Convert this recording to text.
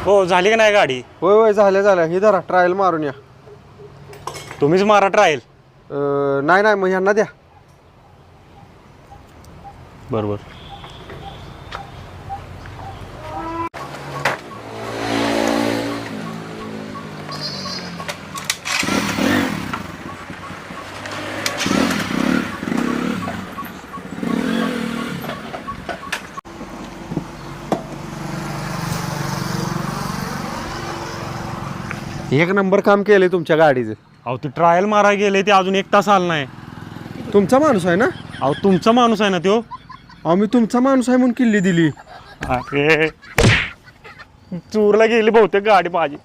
हो झाली का नाही गाडी? होय होय झाल्या हे धरा ट्रायल मारून या. तुम्हीच मारा ट्रायल. नाही नाही मग ह्यांना द्या. बरोबर. एक नंबर काम केलंय तुमच्या गाडीचं. अहो ती ट्रायल मारा गेले ते अजून 1 तास आला नाही. तुमचा माणूस आहे ना? अहो तुमचा माणूस आहे ना तो? अहो मी तुमचा माणूस आहे म्हणून किल्ली दिली. अरे चूरला गेली बहुतेक गाडी माझी.